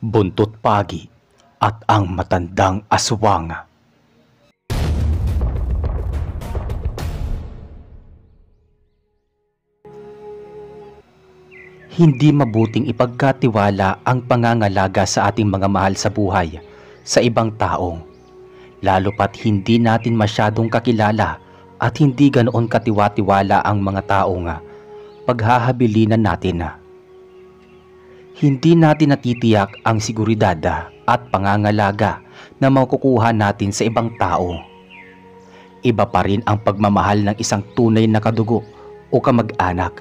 Buntot Pagi at ang matandang aswang. Hindi mabuting ipagkatiwala ang pangangalaga sa ating mga mahal sa buhay sa ibang tao, lalo pat hindi natin masyadong kakilala at hindi ganoon katiwa-tiwala ang mga tao nga paghahabilinan natin. Hindi natin natitiyak ang seguridad at pangangalaga na makukuha natin sa ibang tao. Iba pa rin ang pagmamahal ng isang tunay na kadugo o kamag-anak.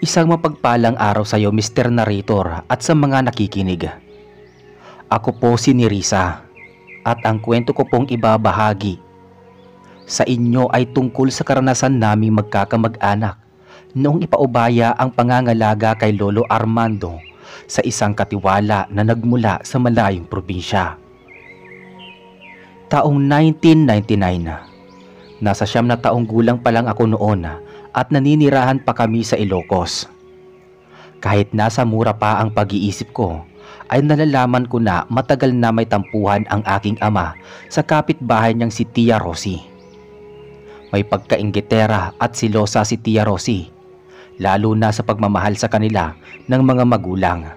Isang mapagpalang araw sa iyo, Mr. Narrator, at sa mga nakikinig. Ako po si Nerissa at ang kwento ko pong ibabahagi sa inyo ay tungkol sa karanasan naming magkakamag-anak noong ipaubaya ang pangangalaga kay Lolo Armando sa isang katiwala na nagmula sa malayong probinsya. Taong 1999, nasa 9 na taong gulang pa lang ako noon at naninirahan pa kami sa Ilocos. Kahit nasa mura pa ang pag-iisip ko, ay nalalaman ko na matagal na may tampuhan ang aking ama sa kapitbahay niyang si Tia Rosie. May pagkainggitera at silosa si Tia Rosie, lalo na sa pagmamahal sa kanila ng mga magulang.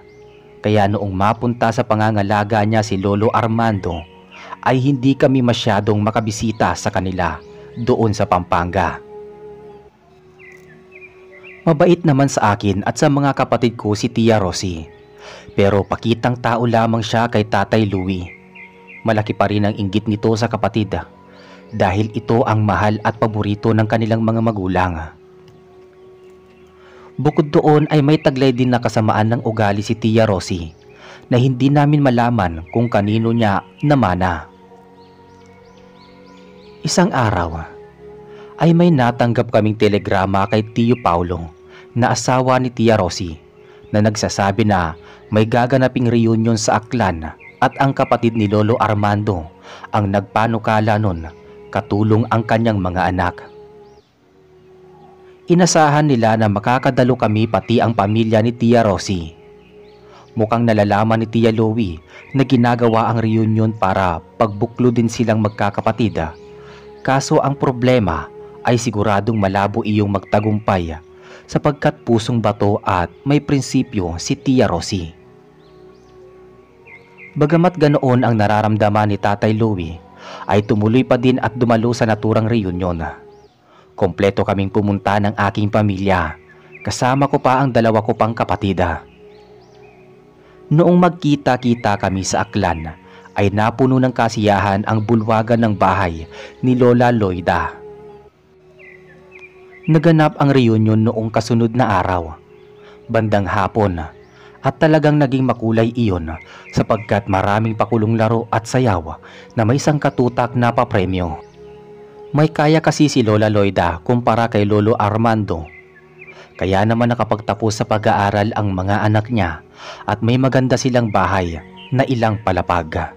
Kaya noong mapunta sa pangangalaga niya si Lolo Armando, ay hindi kami masyadong makabisita sa kanila doon sa Pampanga. Mabait naman sa akin at sa mga kapatid ko si Tia Rosie, pero pakitang tao lamang siya kay Tatay Louie. Malaki pa rin ang inggit nito sa kapatid dahil ito ang mahal at paborito ng kanilang mga magulang. Bukod doon ay may taglay din na kasamaan ng ugali si Tia Rosie na hindi namin malaman kung kanino niya namana. Isang araw ay may natanggap kaming telegrama kay Tio Paulo na asawa ni Tia Rosie na nagsasabi na may gaganaping reunion sa Aklan at ang kapatid ni Lolo Armando ang nagpanukala nun, katulong ang kanyang mga anak. Inasahan nila na makakadalo kami pati ang pamilya ni Tia Rosie. Mukhang nalalaman ni Tia Louie na ginagawa ang reunion para pagbuklo din silang magkakapatid. Kaso ang problema ay siguradong malabo iyong magtagumpay sapagkat pusong bato at may prinsipyo si Tia Rosie. Bagamat ganoon ang nararamdaman ni Tatay Louie, ay tumuloy pa din at dumalo sa naturang reunion. Kompleto kaming pumunta ng aking pamilya, kasama ko pa ang 2 ko pang kapatid. Noong magkita-kita kami sa Aklan, ay napuno ng kasiyahan ang bulwagan ng bahay ni Lola Loida. Naganap ang reunion noong kasunod na araw, bandang hapon, at talagang naging makulay iyon sapagkat maraming pakulong laro at sayaw na may sangkatutak na papremyo. May kaya kasi si Lola Loida kumpara kay Lolo Armando. Kaya naman nakapagtapos sa pag-aaral ang mga anak niya at may maganda silang bahay na ilang palapag.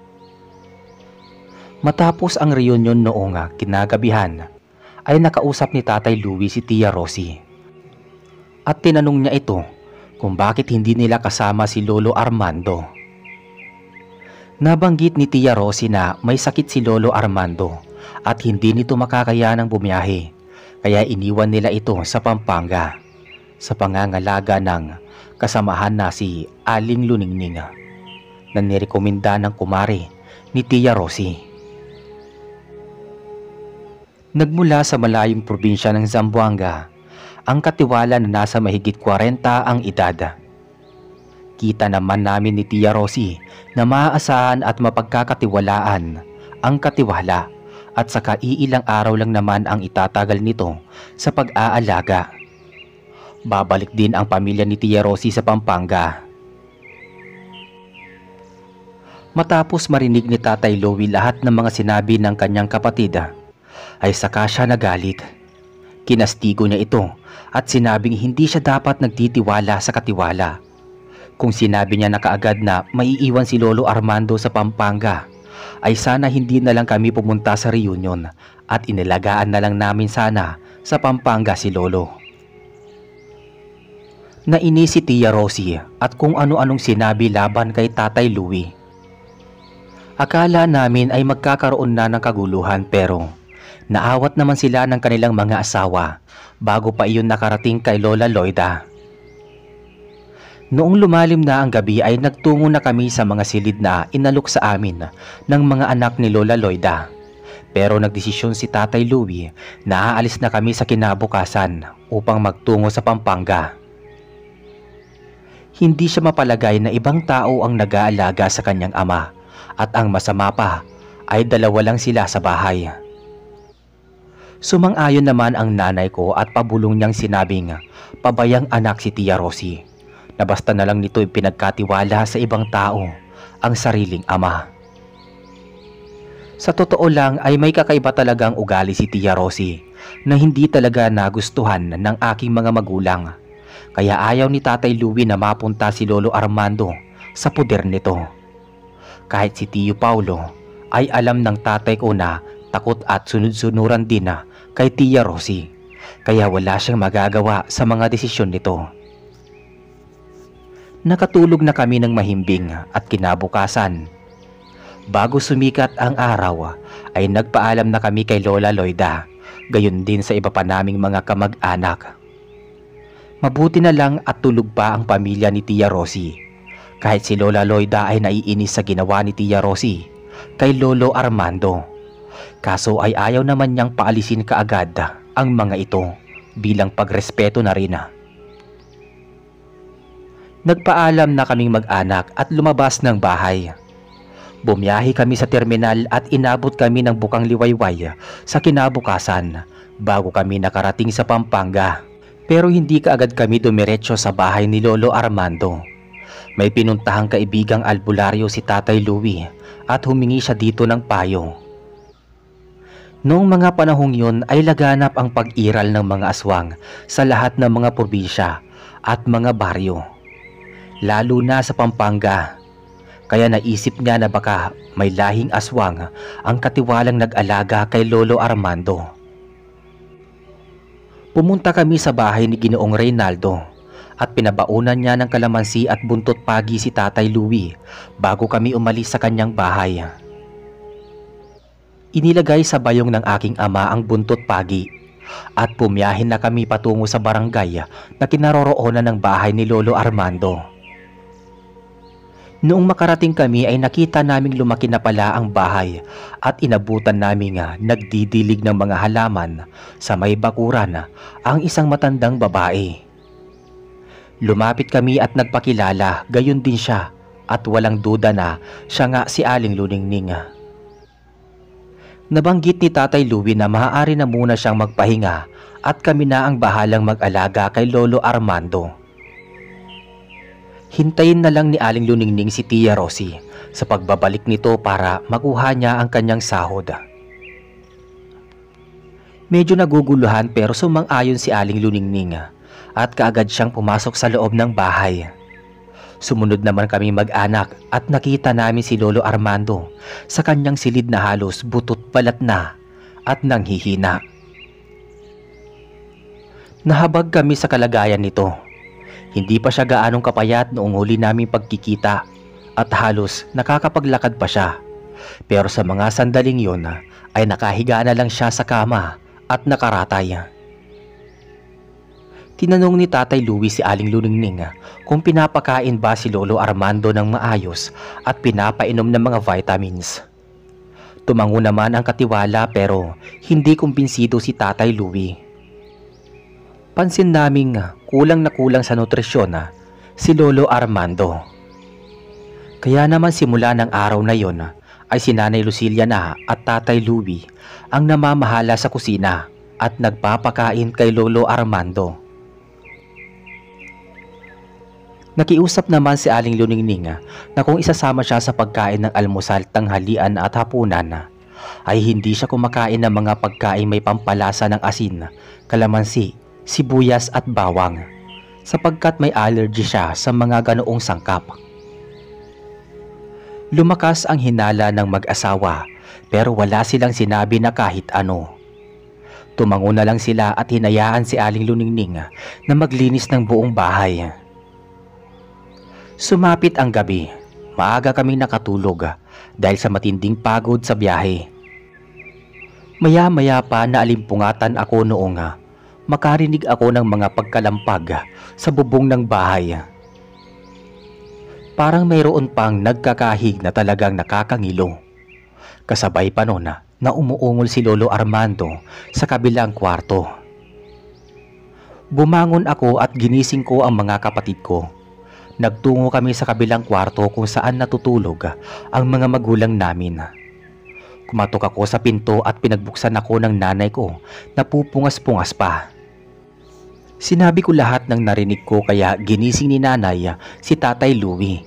Matapos ang reunion noong kinagabihan, ay nakausap ni Tatay Louie si Tia Rosie. At tinanong niya ito kung bakit hindi nila kasama si Lolo Armando. Nabanggit ni Tia Rosie na may sakit si Lolo Armando at hindi nito makakayanang bumiyahe, kaya iniwan nila ito sa Pampanga sa pangangalaga ng kasamahan na si Aling Luningning na nirekomenda ng kumare ni Tia Rosie. Nagmula sa malayong probinsya ng Zamboanga ang katiwala na nasa mahigit 40 ang edad. Kita naman namin ni Tia Rosie na maaasahan at mapagkakatiwalaan ang katiwala at saka iilang araw lang naman ang itatagal nito sa pag-aalaga. Babalik din ang pamilya ni Tia Rosie sa Pampanga. Matapos marinig ni Tatay Louie lahat ng mga sinabi ng kanyang kapatid, ay saka siya nagalit. Kinastigo niya ito at sinabing hindi siya dapat nagtitiwala sa katiwala. Kung sinabi niya na kaagad na maiiwan si Lolo Armando sa Pampanga, ay sana hindi na lang kami pumunta sa reunion at inilagaan na lang namin sana sa Pampanga si Lolo. Nainis si Tia Rosie at kung ano-anong sinabi laban kay Tatay Louie. Akala namin ay magkakaroon na ng kaguluhan pero naawat naman sila ng kanilang mga asawa bago pa iyon nakarating kay Lola Loida. Noong lumalim na ang gabi ay nagtungo na kami sa mga silid na inalok sa amin ng mga anak ni Lola Loida. Pero nagdesisyon si Tatay Louie na aalis na kami sa kinabukasan upang magtungo sa Pampanga. Hindi siya mapalagay na ibang tao ang nag-aalaga sa kanyang ama at ang masama pa ay dalawa lang sila sa bahay. Sumang-ayon naman ang nanay ko at pabulong niyang sinabing pabayang anak si Tia Rosie na basta na lang nito ipinagkatiwala sa ibang tao ang sariling ama. Sa totoo lang ay may kakaiba talagang ugali si Tia Rosie na hindi talaga nagustuhan ng aking mga magulang. Kaya ayaw ni Tatay Louie na mapunta si Lolo Armando sa poder nito. Kahit si Tio Paulo ay alam ng tatay ko na takot at sunod-sunuran din na kay Tia Rosie. Kaya wala siyang magagawa sa mga desisyon nito. Nakatulog na kami ng mahimbing at kinabukasan. Bago sumikat ang araw ay nagpaalam na kami kay Lola Loida, gayon din sa iba pa naming mga kamag-anak. Mabuti na lang at tulog pa ang pamilya ni Tia Rosie. Kahit si Lola Loida ay naiinis sa ginawa ni Tia Rosie kay Lolo Armando. Kaso ay ayaw naman niyang paalisin kaagad ang mga ito bilang pagrespeto na rin. Nagpaalam na kaming mag-anak at lumabas ng bahay. Bumiyahe kami sa terminal at inabot kami ng Bukang Liwayway sa kinabukasan bago kami nakarating sa Pampanga. Pero hindi kaagad kami dumiretso sa bahay ni Lolo Armando. May pinuntahang kaibigang albularyo si Tatay Louie at humingi siya dito ng payo. Noong mga panahong yun ay laganap ang pag-iral ng mga aswang sa lahat ng mga probinsya at mga baryo. Lalo na sa Pampanga. Kaya naisip niya na baka may lahing aswang ang katiwalang nag-alaga kay Lolo Armando. Pumunta kami sa bahay ni Ginoong Reynaldo at pinabaunan niya ng kalamansi at buntot pagi si Tatay Louie bago kami umalis sa kanyang bahay. Inilagay sa bayong ng aking ama ang buntot pagi at pumiyahin na kami patungo sa barangay na kinaroroonan ng bahay ni Lolo Armando. Noong makarating kami ay nakita naming lumaki na pala ang bahay at inabutan naming nagdidilig ng mga halaman sa may bakuran ang isang matandang babae. Lumapit kami at nagpakilala, gayon din siya at walang duda na siya nga si Aling Luningning. Nabanggit ni Tatay Louie na maaari na muna siyang magpahinga at kami na ang bahalang mag-alaga kay Lolo Armando. Hintayin na lang ni Aling Luningning si Tia Rosie sa pagbabalik nito para makuha niya ang kanyang sahod. Medyo naguguluhan pero sumang-ayon si Aling Luningning at kaagad siyang pumasok sa loob ng bahay. Sumunod naman kami mag-anak at nakita namin si Lolo Armando sa kanyang silid na halos butot balat na at nanghihina. Nahabag kami sa kalagayan nito. Hindi pa siya gaanong kapayat noong huli naming pagkikita at halos nakakapaglakad pa siya. Pero sa mga sandaling yun ay nakahiga na lang siya sa kama at nakaratay. Tinanong ni Tatay Louie si Aling Luningning kung pinapakain ba si Lolo Armando ng maayos at pinapainom ng mga vitamins. Tumango naman ang katiwala pero hindi kumbinsido si Tatay Louie. Pansin naming kulang na kulang sa nutrisyon si Lolo Armando. Kaya naman simula ng araw na yon ay si Nanay Lucilia na at Tatay Louie ang namamahala sa kusina at nagpapakain kay Lolo Armando. Nakiusap naman si Aling Luningning na kung isasama siya sa pagkain ng almusal, tanghalian at hapunan ay hindi siya kumakain ng mga pagkain may pampalasa ng asin, kalamansi, sibuyas at bawang sapagkat may allergy siya sa mga ganoong sangkap. Lumakas ang hinala ng mag-asawa pero wala silang sinabi na kahit ano. Tumango na lang sila at hinayaan si Aling Luningning na maglinis ng buong bahay. Sumapit ang gabi. Maaga kaming nakatulog dahil sa matinding pagod sa biyahe. Maya-maya pa naalimpungatan ako noong makarinig ako ng mga pagkalampag sa bubong ng bahay. Parang mayroon pang nagkakahig na talagang nakakangilo. Kasabay pa noon na umuungol si Lolo Armando sa kabilang kwarto. Bumangon ako at ginising ko ang mga kapatid ko. Nagtungo kami sa kabilang kwarto kung saan natutulog ang mga magulang namin. Kumatok ako sa pinto at pinagbuksan ako ng nanay ko na pupungas-pungas pa. Sinabi ko lahat ng narinig ko kaya ginising ni nanay si Tatay Louie.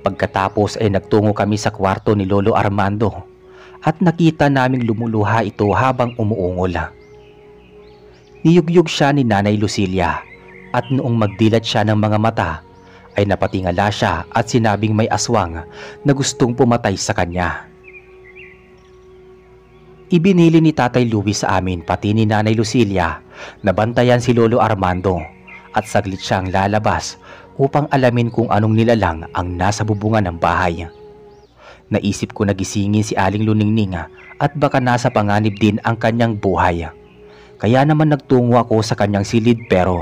Pagkatapos ay nagtungo kami sa kwarto ni Lolo Armando at nakita naming lumuluha ito habang umuungol. Niyugyug siya ni Nanay Lucilia at noong magdilat siya ng mga mata ay napatingala siya at sinabing may aswang na gustong pumatay sa kanya. Ibinili ni Tatay Louie sa amin pati ni Nanay Lucilia na bantayan si Lolo Armando at saglit siyang lalabas upang alamin kung anong nilalang ang nasa bubungan ng bahay. Naisip ko na gisingin si Aling Luningning at baka nasa panganib din ang kanyang buhay. Kaya naman nagtungo ako sa kanyang silid pero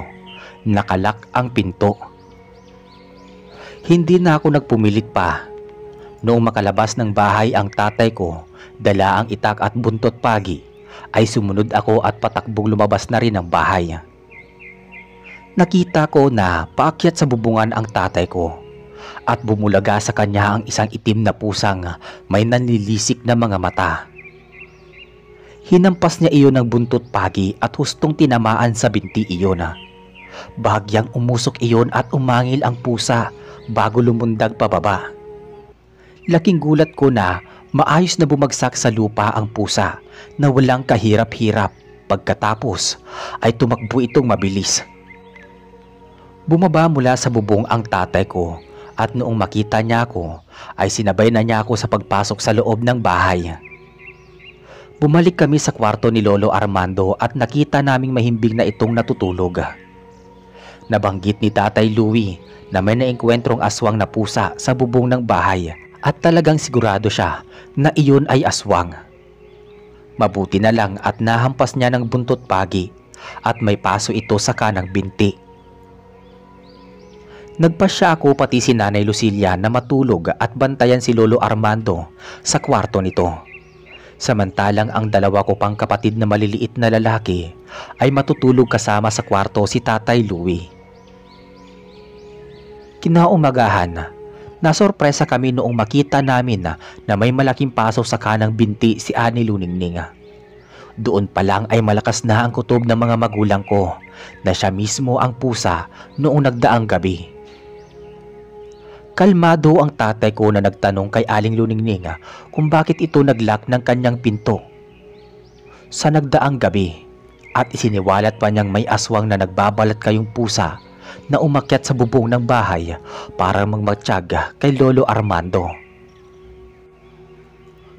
nakalak ang pinto. Hindi na ako nagpumilit pa. Noong makalabas ng bahay ang tatay ko, dala ang itak at buntot pagi, ay sumunod ako at patakbong lumabas na rin ang bahay. Nakita ko na paakyat sa bubungan ang tatay ko at bumulaga sa kanya ang isang itim na pusang may nanlilisik na mga mata. Hinampas niya iyon ng buntot pagi at hustong tinamaan sa binti iyon. Bahagyang umusok iyon at umangil ang pusa bago lumundag pababa. Laking gulat ko na maayos na bumagsak sa lupa ang pusa na walang kahirap-hirap. Pagkatapos ay tumakbo itong mabilis. Bumaba mula sa bubong ang tatay ko at noong makita niya ako ay sinabay na niya ako sa pagpasok sa loob ng bahay. Bumalik kami sa kwarto ni Lolo Armando at nakita naming mahimbing na itong natutulog. Nabanggit ni Tatay Louie na may naengkwentrong aswang na pusa sa bubong ng bahay at talagang sigurado siya na iyon ay aswang. Mabuti na lang at nahampas niya ng buntot pagi at may paso ito sa kanang binti. Nagpasya ako pati si Nanay Lucilia na matulog at bantayan si Lolo Armando sa kwarto nito. Samantalang ang dalawa ko pang kapatid na maliliit na lalaki ay matutulog kasama sa kwarto si Tatay Louie. Kinaumagahan, nasorpresa kami noong makita namin na may malaking paso sa kanang binti si Ani Luningning. Doon pa lang ay malakas na ang kutob ng mga magulang ko na siya mismo ang pusa noong nagdaang gabi. Kalmado ang tatay ko na nagtanong kay Aling Luningning kung bakit ito naglock ng kanyang pinto sa nagdaang gabi at isiniwalat pa niyang may aswang na nagbabalat kayong pusa na umakyat sa bubong ng bahay para magmatsyag kay Lolo Armando.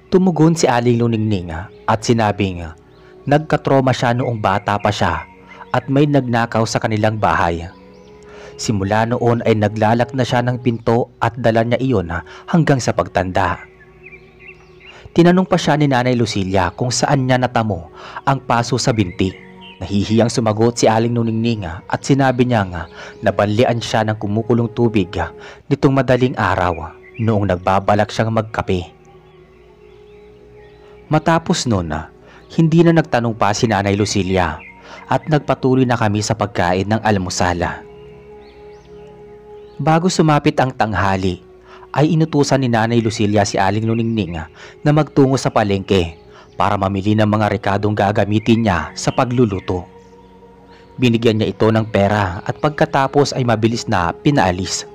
Tumugon si Aling Luningning at sinabing nagkatroma siya noong bata pa siya at may nagnakaw sa kanilang bahay. Simula noon ay naglalak na siya ng pinto at dala niya iyon hanggang sa pagtanda. Tinanong pa siya ni Nanay Lucilia kung saan niya natamo ang paso sa binti. Nahihiyang sumagot si Aling Luningning at sinabi niya na banlian siya ng kumukulong tubig nitong madaling araw noong nagbabalak siyang magkape. Matapos noon, hindi na nagtanong pa si Nanay Lucilia at nagpatuloy na kami sa pagkain ng almusal. Bago sumapit ang tanghali, ay inutusan ni Nanay Lucilia si Aling Luningning na magtungo sa palengke para mamili ng mga rekadong gagamitin niya sa pagluluto. Binigyan niya ito ng pera at pagkatapos ay mabilis na pinaalis.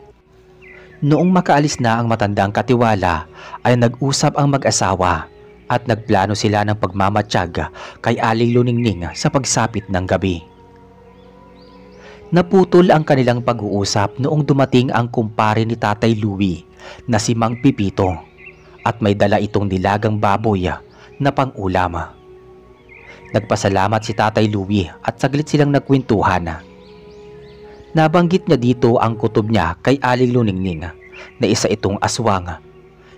Noong makaalis na ang matandang katiwala ay nag-usap ang mag-asawa at nagplano sila ng pagmamatsyag kay Aling Luningning sa pagsapit ng gabi. Naputol ang kanilang pag-uusap noong dumating ang kumpare ni Tatay Louie na si Mang Pipito at may dala itong nilagang baboy na pang-ulam. Nagpasalamat si Tatay Louie at saglit silang nagkwentuhan. Nabanggit niya dito ang kutob niya kay Aling Luningning na isa itong aswang.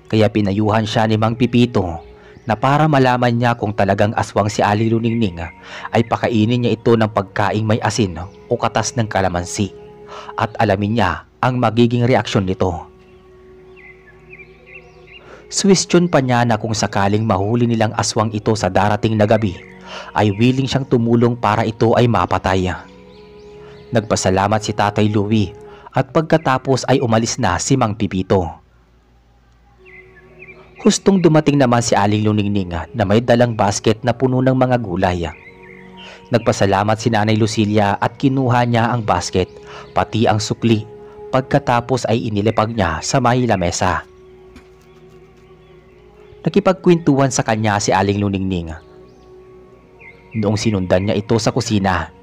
Kaya pinayuhan siya ni Mang Pipito na para malaman niya kung talagang aswang si Aling Luningning ay pakainin niya ito ng pagkaing may asin o katas ng kalamansi at alamin niya ang magiging reaksyon nito. Suwestyon pa niya na kung sakaling mahuli nilang aswang ito sa darating na gabi ay willing siyang tumulong para ito ay mapatay. Nagpasalamat si Tatay Louie at pagkatapos ay umalis na si Mang Pipito. Hustong dumating naman si Aling Luningning na may dalang basket na puno ng mga gulay. Nagpasalamat si Nanay Lucilia at kinuha niya ang basket pati ang sukli, pagkatapos ay inilipag niya sa may lamesa. Nakipagkwentuhan sa kanya si Aling Luningning noong sinundan niya ito sa kusina,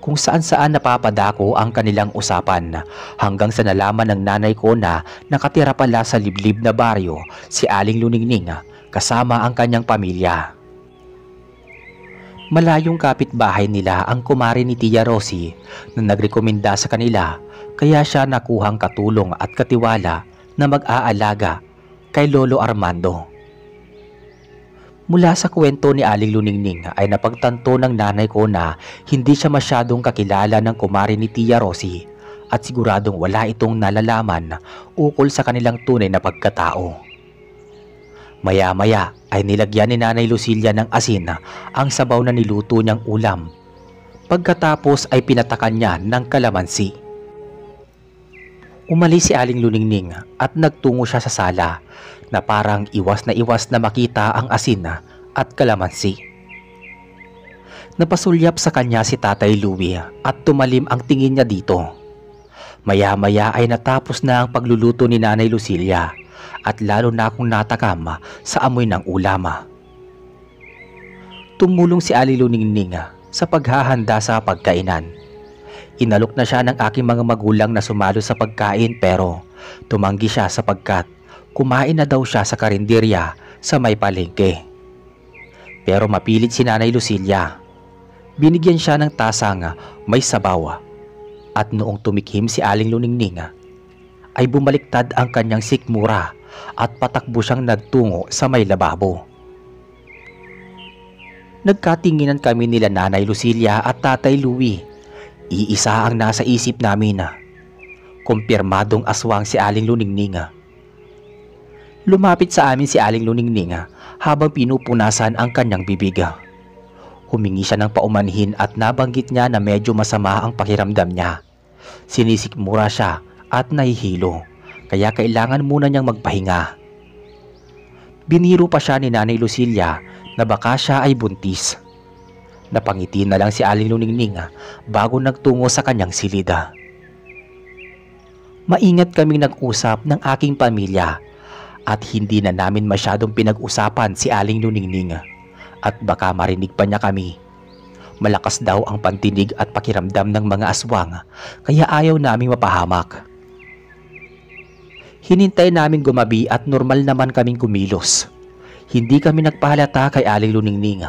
kung saan-saan napapadako ang kanilang usapan hanggang sa nalaman ng nanay ko na nakatira pala sa liblib na baryo si Aling Luningning kasama ang kanyang pamilya. Malayong kapitbahay nila ang kumari ni Tia Rosie na nagrekomenda sa kanila, kaya siya nakuhang katulong at katiwala na mag-aalaga kay Lolo Armando. Mula sa kwento ni Aling Luningning ay napagtanto ng nanay ko na hindi siya masyadong kakilala ng kumari ni Tia Rosie at siguradong wala itong nalalaman ukol sa kanilang tunay na pagkatao. Maya-maya ay nilagyan ni Nanay Lucilia ng asin ang sabaw na niluto niyang ulam. Pagkatapos ay pinatakan niya ng kalamansi. Umalis si Aling Luningning at nagtungo siya sa sala na parang iwas na makita ang asin at kalamansi. Napasulyap sa kanya si Tatay Louie at tumalim ang tingin niya dito. Maya-maya ay natapos na ang pagluluto ni Nanay Lucilia at lalo na akong natakam sa amoy ng ulam. Tumulong si Aling Luningning sa paghahanda sa pagkainan. Inalok na siya ng aking mga magulang na sumalo sa pagkain pero tumanggi siya sapagkat kumain na daw siya sa karinderya sa may palengke. Pero mapilit si Nanay Lucilia. Binigyan siya ng tasang may sabaw at noong tumikhim si Aling Luningning ay bumaliktad ang kanyang sikmura at patakbo siyang nagtungo sa may lababo. Nagkatinginan kami nila Nanay Lucilia at Tatay Louie. Iisa ang nasa isip namin. Kumpirmadong aswang si Aling Luningning. Lumapit sa amin si Aling Luningning habang pinupunasan ang kanyang bibig. Humingi siya ng paumanhin at nabanggit niya na medyo masama ang pakiramdam niya. Sinisikmura siya at nahihilo, kaya kailangan muna niyang magpahinga. Biniro pa siya ni Nanay Lucilia na baka siya ay buntis. Napangiti na lang si Aling Luningning bago nagtungo sa kanyang silid. Maingat kaming nag-usap ng aking pamilya at hindi na namin masyadong pinag-usapan si Aling Luningning at baka marinig pa niya kami. Malakas daw ang pantinig at pakiramdam ng mga aswang kaya ayaw naming mapahamak. Hinintay namin gumabi at normal naman kaming kumilos. Hindi kami nagpahalata kay Aling Luningning.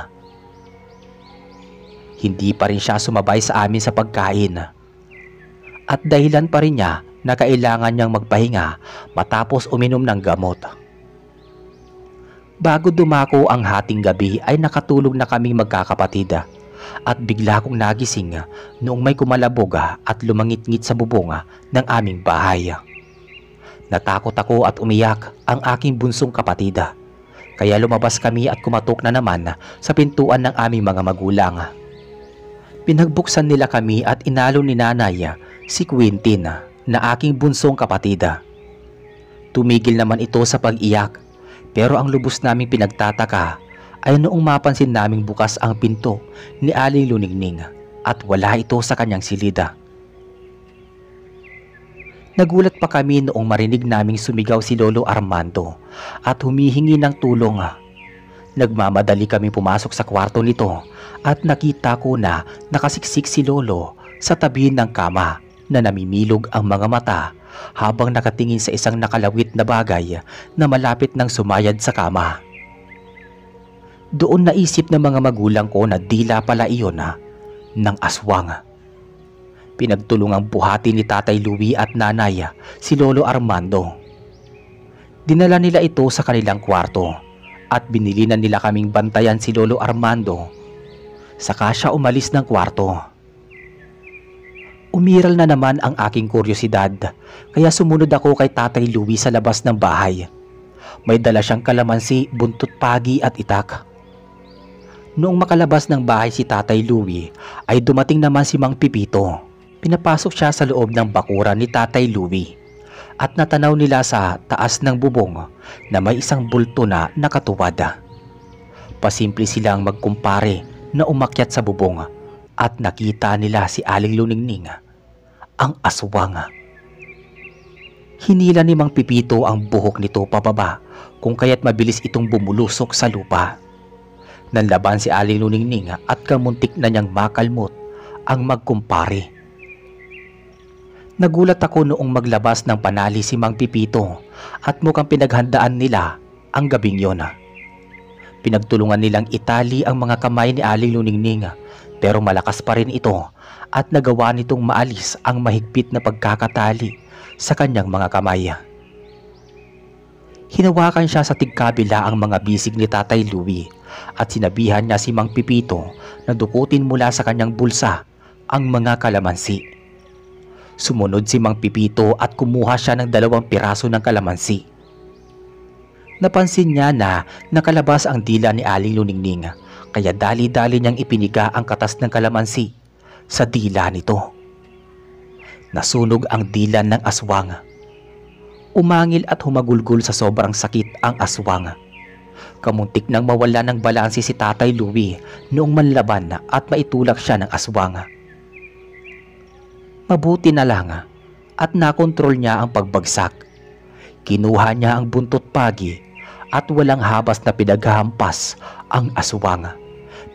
Hindi pa rin siya sumabay sa amin sa pagkain. At dahilan pa rin niya na kailangan niyang magpahinga matapos uminom ng gamot. Bago dumako ang hating gabi ay nakatulog na kaming magkakapatid at bigla kong nagising noong may kumalabog at lumangit-ngit sa bubong ng aming bahay. Natakot ako at umiyak ang aking bunsong kapatid. Kaya lumabas kami at kumatok na naman sa pintuan ng aming mga magulang. Pinagbuksan nila kami at inalo ni nanay si Quintin na aking bunsong kapatid. Tumigil naman ito sa pag-iyak pero ang lubos naming pinagtataka ay noong mapansin naming bukas ang pinto ni Aling Luningning at wala ito sa kanyang silid. Nagulat pa kami noong marinig naming sumigaw si Lolo Armando at humihingi ng tulong. Nagmamadali kami pumasok sa kwarto nito at nakita ko na nakasiksik si Lolo sa tabi ng kama na namimilog ang mga mata habang nakatingin sa isang nakalawit na bagay na malapit ng sumayad sa kama. Doon naisip ng mga magulang ko na dila pala iyon ng aswang. Pinagtulungang buhati ni Tatay Louie at Nanay si Lolo Armando. Dinala nila ito sa kanilang kwarto at binilinan nila kaming bantayan si Lolo Armando. Saka siya umalis ng kwarto. Umiral na naman ang aking kuryosidad kaya sumunod ako kay Tatay Louie sa labas ng bahay. May dala siyang kalamansi, buntot pagi at itak. Noong makalabas ng bahay si Tatay Louie ay dumating naman si Mang Pipito. Pinapasok siya sa loob ng bakuran ni Tatay Louie at natanaw nila sa taas ng bubong na may isang bulto na nakatuwad. Pasimple silang magkumpare na umakyat sa bubong at nakita nila si Aling Luningning, ang aswang. Hinila ni Mang Pipito ang buhok nito pababa kung kaya't mabilis itong bumulusok sa lupa. Nanlaban si Aling Luningning at kamuntik na niyang makalmot ang magkumpare. Nagulat ako noong maglabas ng panali si Mang Pipito at mukhang pinaghandaan nila ang gabing yon. Pinagtulungan nilang itali ang mga kamay ni Aling Luningning pero malakas pa rin ito at nagawa nitong maalis ang mahigpit na pagkakatali sa kanyang mga kamay. Hinawakan siya sa tigkabila ang mga bisig ni Tatay Louie at sinabihan niya si Mang Pipito na dukutin mula sa kanyang bulsa ang mga kalamansi. Sumunod si Mang Pipito at kumuha siya ng 2 piraso ng kalamansi. Napansin niya na nakalabas ang dila ni Aling Luningning kaya dali-dali niyang ipiniga ang katas ng kalamansi sa dila nito. Nasunog ang dila ng aswang. Umangil at humagulgol sa sobrang sakit ang aswang. Kamuntik nang mawala ng balanse si Tatay Louie noong manlaban at maitulak siya ng aswang. Mabuti na lang at nakontrol niya ang pagbagsak. Kinuha niya ang buntot pagi at walang habas na pinaghahampas ang aswang.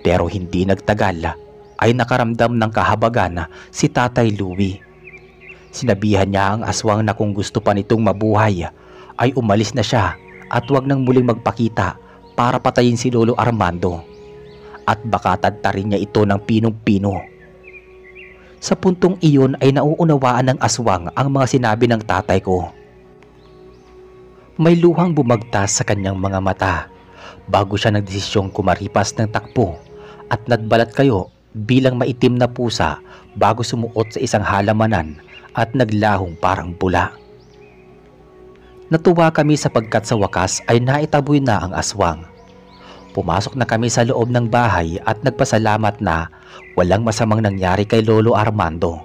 Pero hindi nagtagal ay nakaramdam ng kahabagan si Tatay Louie. Sinabihan niya ang aswang na kung gusto pa nitong mabuhay ay umalis na siya at huwag nang muling magpakita para patayin si Lolo Armando. At baka tadtarin niya ito ng pinong-pino. Sa puntong iyon ay nauunawaan ng aswang ang mga sinabi ng tatay ko. May luhang bumagtas sa kanyang mga mata bago siya nagdesisyong kumaripas ng takbo at nagbalat kayo bilang maitim na pusa bago sumuot sa isang halamanan at naglahong parang bula. Natuwa kami sapagkat sa wakas ay naitaboy na ang aswang. Pumasok na kami sa loob ng bahay at nagpasalamat na walang masamang nangyari kay Lolo Armando.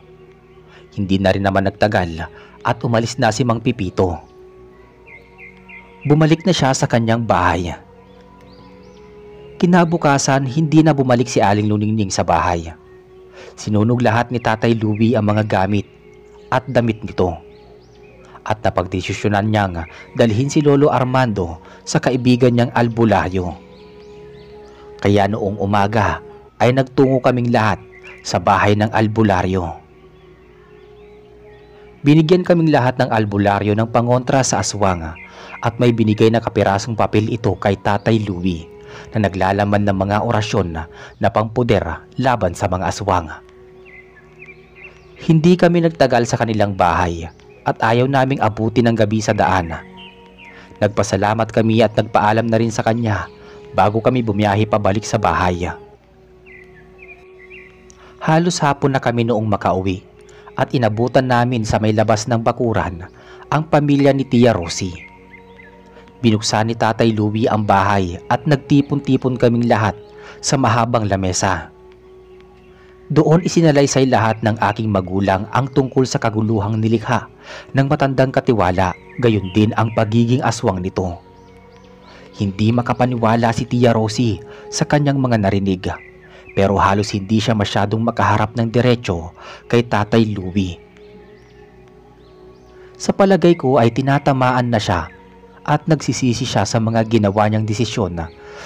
Hindi na rin naman nagtagal at umalis na si Mang Pipito. Bumalik na siya sa kanyang bahay. Kinabukasan, hindi na bumalik si Aling Luningning sa bahay. Sinunog lahat ni Tatay Louie ang mga gamit at damit nito. At napagdesisyonan niyang dalhin si Lolo Armando sa kaibigan niyang albularyo. Kaya noong umaga ay nagtungo kaming lahat sa bahay ng albularyo. Binigyan kaming lahat ng albularyo ng pangontra sa aswang at may binigay na kapirasong papel ito kay Tatay Louie na naglalaman ng mga orasyon na pangpuder laban sa mga aswang. Hindi kami nagtagal sa kanilang bahay at ayaw naming abutin ang gabi sa daan. Nagpasalamat kami at nagpaalam na rin sa kanya bago kami bumiyahe pabalik sa bahay. Halos hapon na kami noong makauwi at inabutan namin sa may labas ng bakuran ang pamilya ni Tia Rosie. Binuksan ni Tatay Louie ang bahay at nagtipon-tipon kaming lahat sa mahabang lamesa. Doon isinalaysay lahat ng aking magulang ang tungkol sa kaguluhang nilikha ng matandang katiwala, gayon din ang pagiging aswang nito. Hindi makapaniwala si Tia Rosie sa kanyang mga narinig, pero halos hindi siya masyadong makaharap ng diretso kay Tatay Louie. Sa palagay ko ay tinatamaan na siya at nagsisisi siya sa mga ginawa niyang desisyon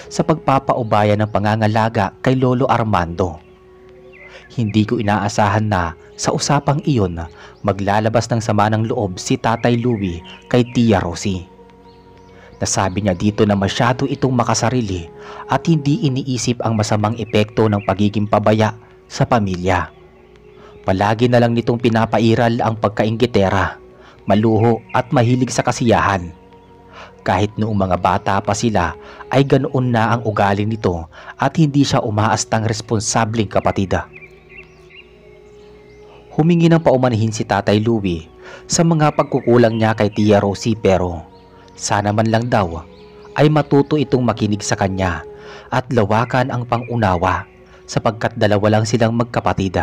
sa pagpapaubaya ng pangangalaga kay Lolo Armando. Hindi ko inaasahan na sa usapang iyon maglalabas ng sama ng loob si Tatay Louie kay Tia Rosie. Nasabi niya dito na masyado itong makasarili at hindi iniisip ang masamang epekto ng pagiging pabaya sa pamilya. Palagi na lang nitong pinapairal ang pagkainggitera, maluho at mahilig sa kasiyahan. Kahit noong mga bata pa sila ay ganoon na ang ugali nito at hindi siya umaastang responsableng kapatid. Humingi ng paumanhin si Tatay Louie sa mga pagkukulang niya kay Tia Rosie pero sana man lang daw ay matuto itong makinig sa kanya at lawakan ang pangunawa sapagkat dalawa lang silang magkapatid.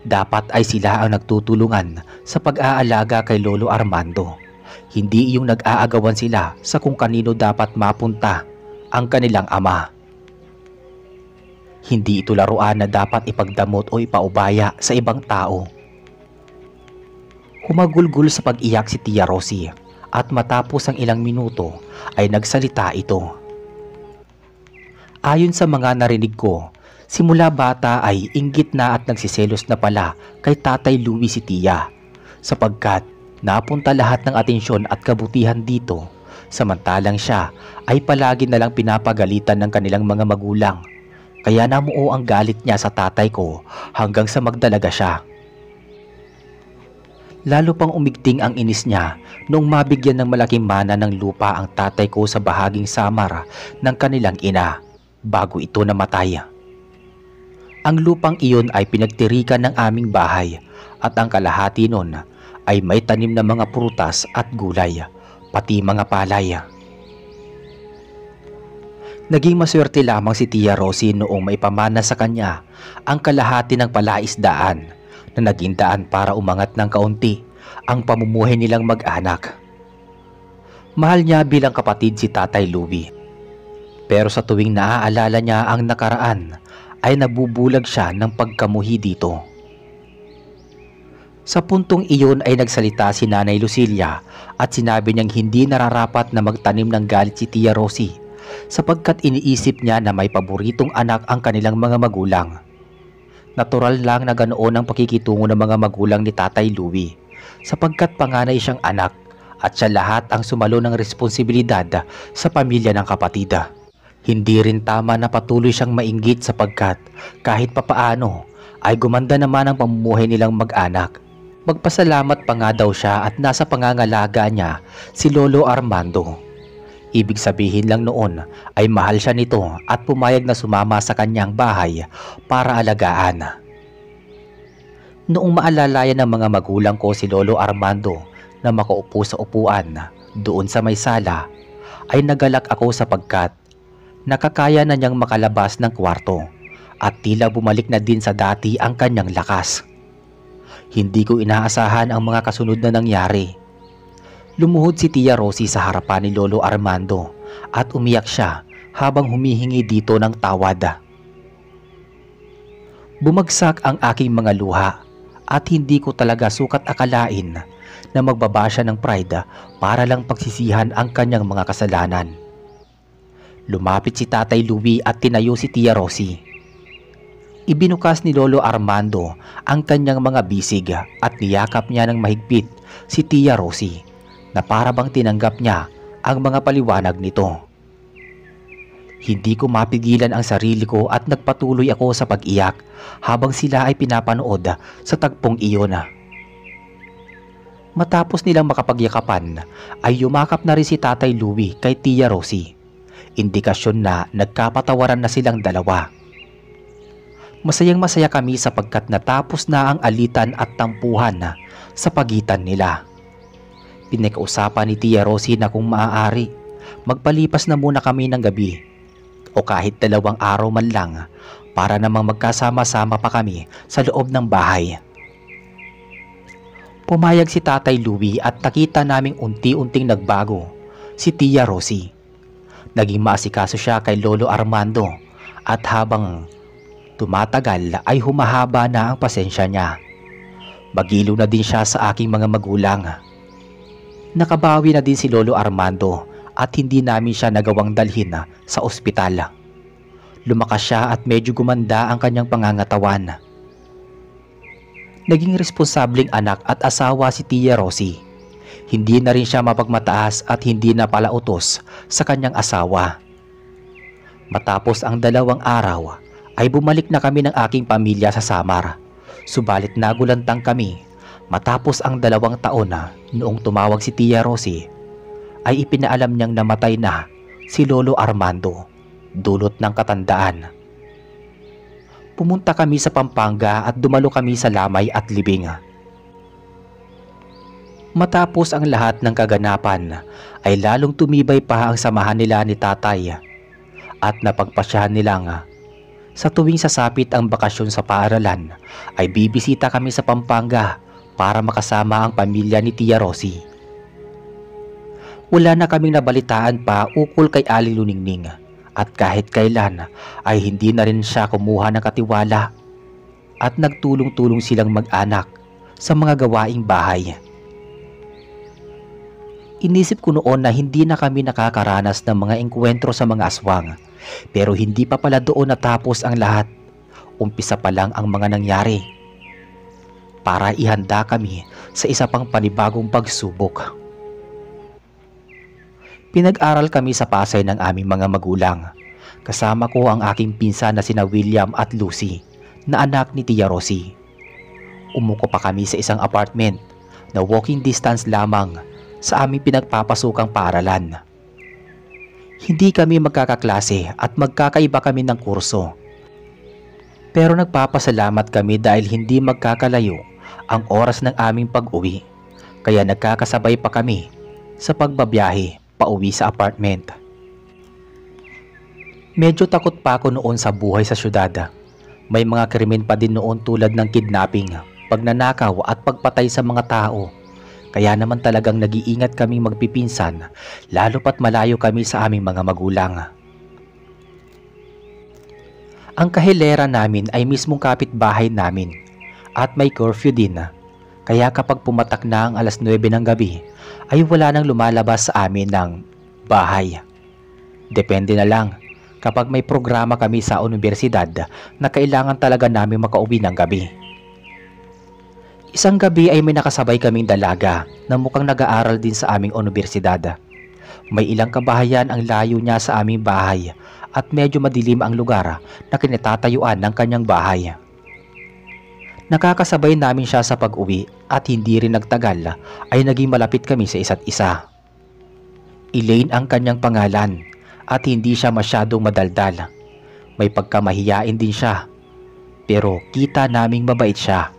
Dapat ay sila ang nagtutulungan sa pag-aalaga kay Lolo Armando. Hindi yung nag-aagawan sila sa kung kanino dapat mapunta ang kanilang ama. Hindi ito laruan na dapat ipagdamot o ipaubaya sa ibang tao. Humagulgul sa pag-iyak si Tia Rosie at matapos ang ilang minuto ay nagsalita ito. Ayon sa mga narinig ko, simula bata ay inggit na at nagsiselos na pala kay Tatay Louie si Tia sapagkat napunta lahat ng atensyon at kabutihan dito samantalang siya ay palagi na lang pinapagalitan ng kanilang mga magulang. Kaya namuo ang galit niya sa tatay ko hanggang sa magdalaga siya. Lalo pang umigting ang inis niya noong mabigyan ng malaking mana ng lupa ang tatay ko sa bahaging samar ng kanilang ina bago ito namatay. Ang lupang iyon ay pinagtirikan ng aming bahay at ang kalahati nun ay may tanim na mga prutas at gulay, pati mga palay. Naging maswerte lamang si Tia Rosie noong maipamana sa kanya ang kalahati ng palaisdaan na naging daan para umangat ng kaunti ang pamumuhay nilang mag-anak. Mahal niya bilang kapatid si Tatay Louie. Pero sa tuwing naaalala niya ang nakaraan ay nabubulag siya ng pagkamuhi dito. Sa puntong iyon ay nagsalita si Nanay Lucilia at sinabi niyang hindi nararapat na magtanim ng galit si Tia Rosie sapagkat iniisip niya na may paboritong anak ang kanilang mga magulang. Natural lang na ganoon ang pakikitungo ng mga magulang ni Tatay Louie sapagkat panganay siyang anak at siya lahat ang sumalo ng responsibilidad sa pamilya ng kapatid. Hindi rin tama na patuloy siyang mainggit sapagkat kahit papaano ay gumanda naman ang pamumuhay nilang mag-anak. Magpasalamat pa nga daw siya at nasa pangangalaga niya si Lolo Armando. Ibig sabihin lang noon ay mahal siya nito at pumayag na sumama sa kanyang bahay para alagaan. Noong maalalayan ng mga magulang ko si Lolo Armando na makaupo sa upuan doon sa may sala, ay nagalak ako sapagkat nakakaya na niyang makalabas ng kwarto at tila bumalik na din sa dati ang kanyang lakas. Hindi ko inaasahan ang mga kasunod na nangyari. Lumuhod si Tia Rosie sa harapan ni Lolo Armando at umiyak siya habang humihingi dito ng tawad. Bumagsak ang aking mga luha at hindi ko talaga sukat akalain na magbaba siya ng pride para lang pagsisihan ang kanyang mga kasalanan. Lumapit si Tatay Louie at tinayo si Tia Rosie. Ibinukas ni Lolo Armando ang kanyang mga bisig at niyakap niya ng mahigpit si Tia Rosie na para bang tinanggap niya ang mga paliwanag nito. Hindi ko mapigilan ang sarili ko at nagpatuloy ako sa pag-iyak habang sila ay pinapanood sa tagpong iyon. Matapos nilang makapagyakapan ay yumakap na rin si Tatay Louie kay Tia Rosie. Indikasyon na nagkapatawaran na silang dalawa. Masayang masaya kami sapagkat natapos na ang alitan at tampuhan sa pagitan nila. Pinag-usapan ni Tia Rosie na kung maaari, magpalipas na muna kami ng gabi o kahit 2 araw man lang para namang magkasama-sama pa kami sa loob ng bahay. Pumayag si Tatay Louie at nakita naming unti-unting nagbago si Tia Rosie. Naging maasikaso siya kay Lolo Armando at habang tumatagal ay humahaba na ang pasensya niya. Magilo na din siya sa aking mga magulang. Nakabawi na din si Lolo Armando at hindi namin siya nagawang dalhin sa ospital. Lumakas siya at medyo gumanda ang kanyang pangangatawan. Naging responsableng anak at asawa si Tia Rosie. Hindi na rin siya mapagmataas at hindi na palautos sa kanyang asawa. Matapos ang 2 araw ay bumalik na kami ng aking pamilya sa Samar. Subalit nagulantang kami matapos ang 2 taon na noong tumawag si Tia Rosie ay ipinaalam niyang namatay na si Lolo Armando, dulot ng katandaan. Pumunta kami sa Pampanga at dumalo kami sa Lamay at Libing. Matapos ang lahat ng kaganapan ay lalong tumibay pa ang samahan nila ni tatay at napagpasyahan nilang sa tuwing sasapit ang bakasyon sa paaralan ay bibisita kami sa Pampanga para makasama ang pamilya ni Tia Rosie. Wala na kaming nabalitaan pa ukol kay Aling Luningning at kahit kailan ay hindi na rin siya kumuha ng katiwala at nagtulong-tulong silang mag-anak sa mga gawaing bahay. Inisip ko noon na hindi na kami nakakaranas ng mga engkwentro sa mga aswang, pero hindi pa pala doon natapos ang lahat. Umpisa pa lang ang mga nangyari. Para ihanda kami sa isa pang panibagong pagsubok. Pinag-aral kami sa Pasay ng aming mga magulang. Kasama ko ang aking pinsan na sina William at Lucy, na anak ni Tia Rosie. Umuko pa kami sa isang apartment na walking distance lamang sa aming pinagpapasukang paaralan. Hindi kami magkakaklase at magkakaiba kami ng kurso. Pero nagpapasalamat kami dahil hindi magkakalayo ang oras ng aming pag-uwi, kaya nagkakasabay pa kami sa pagbabiyahe pauwi sa apartment. Medyo takot pa ako noon sa buhay sa syudad. May mga krimen pa din noon tulad ng kidnapping, pagnanakaw at pagpatay sa mga tao. Kaya naman talagang nag-iingat kaming magpipinsan lalo pat malayo kami sa aming mga magulang. Ang kahilera namin ay mismong kapitbahay namin at may curfew din. Kaya kapag pumatak na ang alas 9 ng gabi ay wala nang lumalabas sa amin ng bahay. Depende na lang kapag may programa kami sa universidad na kailangan talaga namin makauwi ng gabi. Isang gabi ay may nakasabay kaming dalaga na mukhang nag-aaral din sa aming universidad. May ilang kabahayan ang layo niya sa aming bahay at medyo madilim ang lugar na kinatatayuan ng kanyang bahay. Nakakasabay namin siya sa pag-uwi at hindi rin nagtagal ay naging malapit kami sa isa't isa. Elaine ang kanyang pangalan at hindi siya masyadong madaldal. May pagkamahiyain din siya pero kita naming mabait siya.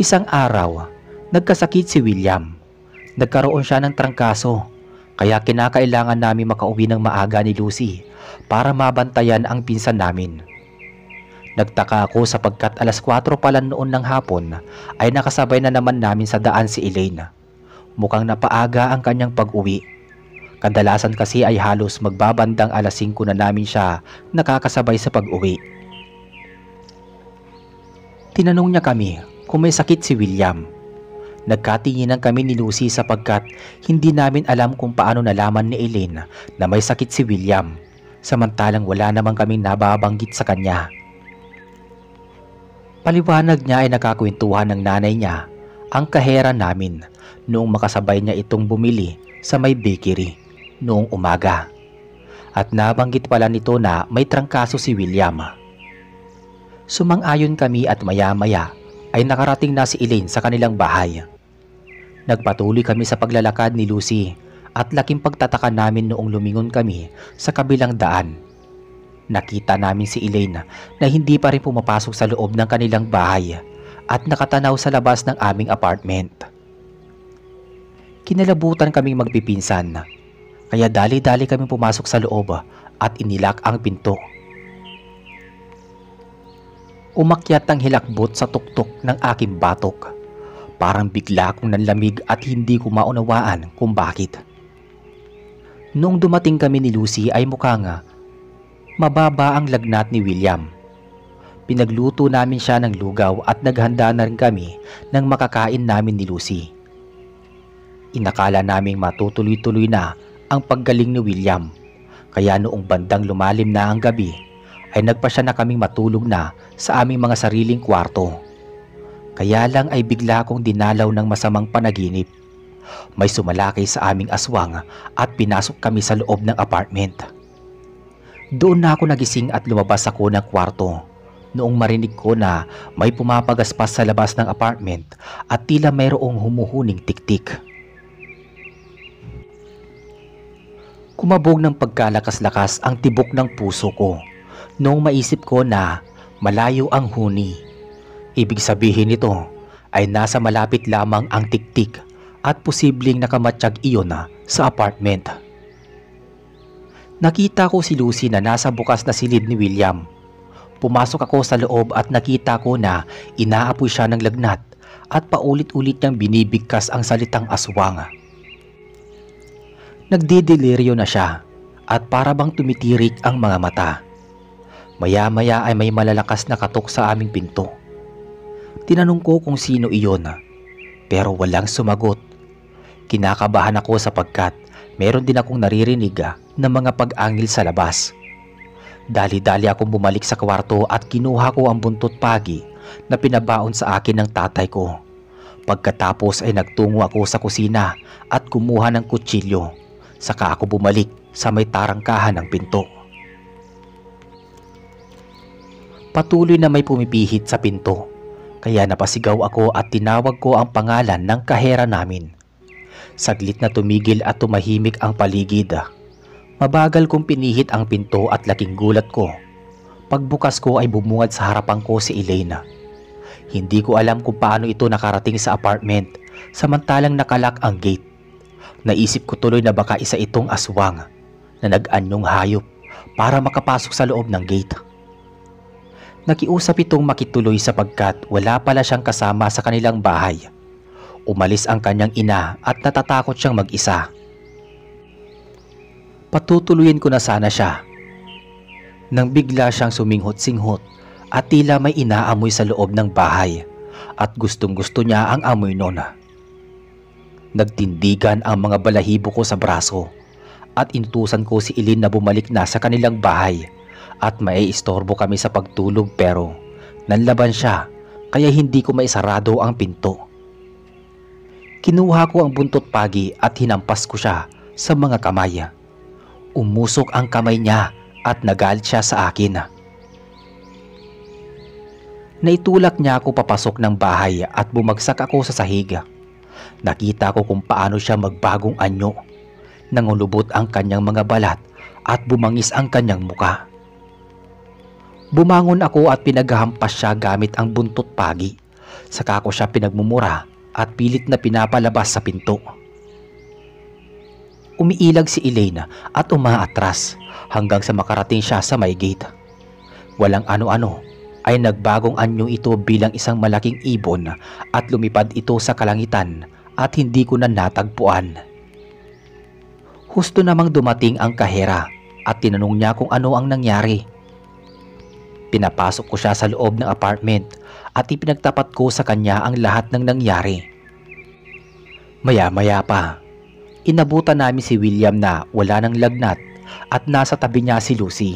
Isang araw, nagkasakit si William. Nagkaroon siya ng trangkaso, kaya kinakailangan namin makauwi ng maaga ni Lucy para mabantayan ang pinsan namin. Nagtaka ako sapagkat alas 4 pa lang noon ng hapon ay nakasabay na naman namin sa daan si Elaine. Mukhang napaaga ang kanyang pag-uwi. Kadalasan kasi ay halos magbabandang alas 5 na namin siya nakakasabay sa pag-uwi. Tinanong niya kami kung may sakit si William. Nagkatinginan kami ni Lucy sapagkat hindi namin alam kung paano nalaman ni Elaine na may sakit si William, samantalang wala namang kaming nababanggit sa kanya. Paliwanag niya ay nakakwentuhan ng nanay niya ang kahera namin noong makasabay niya itong bumili sa may bakery noong umaga. At nabanggit pala nito na may trangkaso si William. Sumang-ayon kami at maya-maya ay nakarating na si Elaine sa kanilang bahay. Nagpatuloy kami sa paglalakad ni Lucy at laking pagtataka namin noong lumingon kami sa kabilang daan. Nakita namin si Elaine na hindi pa rin pumapasok sa loob ng kanilang bahay at nakatanaw sa labas ng aming apartment. Kinalabutan kaming magpipinsan, kaya dali-dali kaming pumasok sa loob at inilak ang pinto. Umakyat ang hilakbot sa tuktok ng aking batok. Parang bigla akong nanlamig at hindi ko maunawaan kung bakit. Noong dumating kami ni Lucy ay mukhang mababa ang lagnat ni William. Pinagluto namin siya ng lugaw at naghanda na rin kami ng makakain namin ni Lucy. Inakala naming matutuloy-tuloy na ang paggaling ni William. Kaya noong bandang lumalim na ang gabi ay nagpasya na kaming matulog na sa aming mga sariling kwarto. Kaya lang ay bigla akong dinalaw ng masamang panaginip. May sumalakay sa aming aswang at pinasok kami sa loob ng apartment. Doon na ako nagising at lumabas ako ng kwarto noong marinig ko na may pumapagaspas sa labas ng apartment at tila mayroong humuhuning tiktik. Kumabog ng pagkalakas-lakas ang tibok ng puso ko noong maisip ko na malayo ang huni. Ibig sabihin nito ay nasa malapit lamang ang tiktik at posibleng nakamatsyag iyon sa apartment. Nakita ko si Lucy na nasa bukas na silid ni William. Pumasok ako sa loob at nakita ko na inaapoy siya ng lagnat at paulit-ulit niyang binibigkas ang salitang aswang. Nagdideliryo na siya at para bang tumitirik ang mga mata. Maya-maya ay may malalakas na katok sa aming pinto. Tinanong ko kung sino iyon pero walang sumagot. Kinakabahan ako sapagkat meron din akong naririnig na mga pag-angil sa labas. Dali-dali akong bumalik sa kwarto at kinuha ko ang buntot pagi na pinabaon sa akin ng tatay ko. Pagkatapos ay nagtungo ako sa kusina at kumuha ng kutsilyo. Saka ako bumalik sa may tarangkahan ng pinto. Patuloy na may pumipihit sa pinto. Kaya napasigaw ako at tinawag ko ang pangalan ng kahera namin. Saglit na tumigil at tumahimik ang paligid. Mabagal kong pinihit ang pinto at laking gulat ko. Pagbukas ko ay bumungad sa harapan ko si Elena. Hindi ko alam kung paano ito nakarating sa apartment samantalang nakalak ang gate. Naisip ko tuloy na baka isa itong aswang na nag-anyong hayop para makapasok sa loob ng gate. Nakiusap itong makituloy sapagkat wala pala siyang kasama sa kanilang bahay. Umalis ang kanyang ina at natatakot siyang mag-isa. Patutuluyin ko na sana siya nang bigla siyang suminghot-singhot at tila may inaamoy sa loob ng bahay at gustong-gusto niya ang amoy noon. Nagtindigan ang mga balahibo ko sa braso at intusan ko si Eileen na bumalik na sa kanilang bahay at maiistorbo kami sa pagtulog pero nanlaban siya kaya hindi ko maisarado ang pinto. Kinuha ko ang buntot pagi at hinampas ko siya sa mga kamay. Umusok ang kamay niya at nagalit siya sa akin. Naitulak niya ako papasok ng bahay at bumagsak ako sa sahig. Nakita ko kung paano siya magbagong anyo. Nangulubot ang kanyang mga balat at bumangis ang kanyang muka. Bumangon ako at pinaghampas siya gamit ang buntot pagi. Saka ko siya pinagmumura at pilit na pinapalabas sa pinto. Umiilag si Elena at umaatras hanggang sa makarating siya sa may gate. Walang ano-ano ay nagbagong anyo ito bilang isang malaking ibon at lumipad ito sa kalangitan at hindi ko na natagpuan. Husto namang dumating ang kahera at tinanong niya kung ano ang nangyari. Pinapasok ko siya sa loob ng apartment at ipinagtapat ko sa kanya ang lahat ng nangyari. Maya-maya pa, inabutan namin si William na wala ng lagnat at nasa tabi niya si Lucy.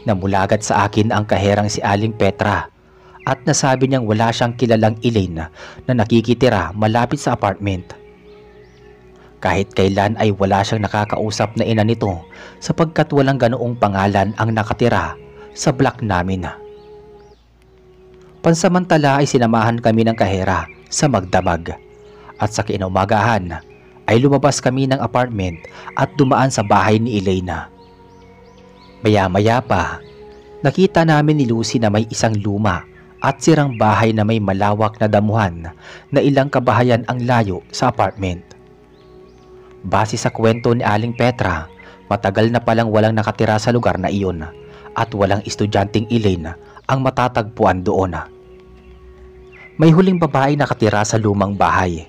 Namulagat sa akin ang kaherang si Aling Petra at nasabi niyang wala siyang kilalang Elaine na nakikitira malapit sa apartment. Kahit kailan ay wala siyang nakakausap na ina nito sapagkat walang ganoong pangalan ang nakatira sa block namin. Pansamantala ay sinamahan kami ng kahera sa magdamag at sa kinaumagahan ay lumabas kami ng apartment at dumaan sa bahay ni Elena. Maya-maya pa, nakita namin ni Lucy na may isang luma at sirang bahay na may malawak na damuhan na ilang kabahayan ang layo sa apartment. Base sa kwento ni Aling Petra, matagal na palang walang nakatira sa lugar na iyon at walang estudyanteng Elaine ang matatagpuan doon. May huling babae nakatira sa lumang bahay.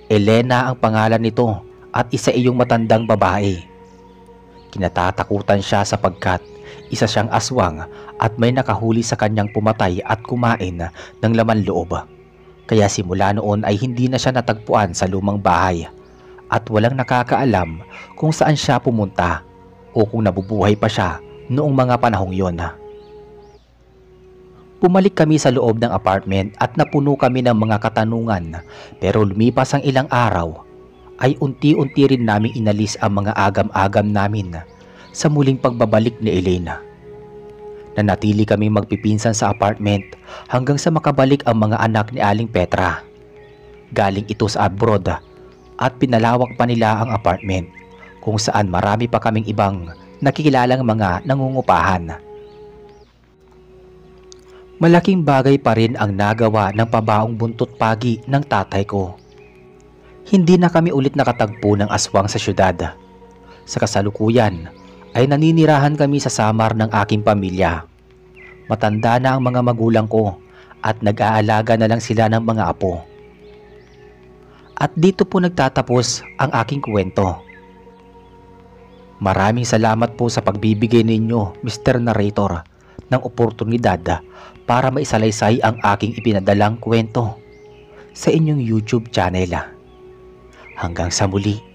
Elena ang pangalan nito at isa iyong matandang babae. Kinatatakutan siya sapagkat isa siyang aswang at may nakahuli sa kanyang pumatay at kumain ng laman loob. Kaya simula noon ay hindi na siya natagpuan sa lumang bahay at walang nakakaalam kung saan siya pumunta o kung nabubuhay pa siya noong mga panahong yon. Bumalik kami sa loob ng apartment at napuno kami ng mga katanungan, pero lumipas ang ilang araw ay unti-unti rin namin inalis ang mga agam-agam namin sa muling pagbabalik ni Elena. Nanatili kami magpipinsan sa apartment hanggang sa makabalik ang mga anak ni Aling Petra. Galing ito sa abroad at pinalawak pa nila ang apartment kung saan marami pa kaming ibang nakikilalang mga nangungupahan. Malaking bagay pa rin ang nagawa ng pabaong buntot pagi ng tatay ko. Hindi na kami ulit nakatagpo ng aswang sa syudad. Sa kasalukuyan ay naninirahan kami sa samar ng aking pamilya. Matanda na ang mga magulang ko at nag-aalaga na lang sila ng mga apo. At dito po nagtatapos ang aking kwento. Maraming salamat po sa pagbibigay ninyo, Mr. Narrator, ng oportunidad para maisalaysay ang aking ipinadalang kwento sa inyong YouTube channel. Hanggang sa muli.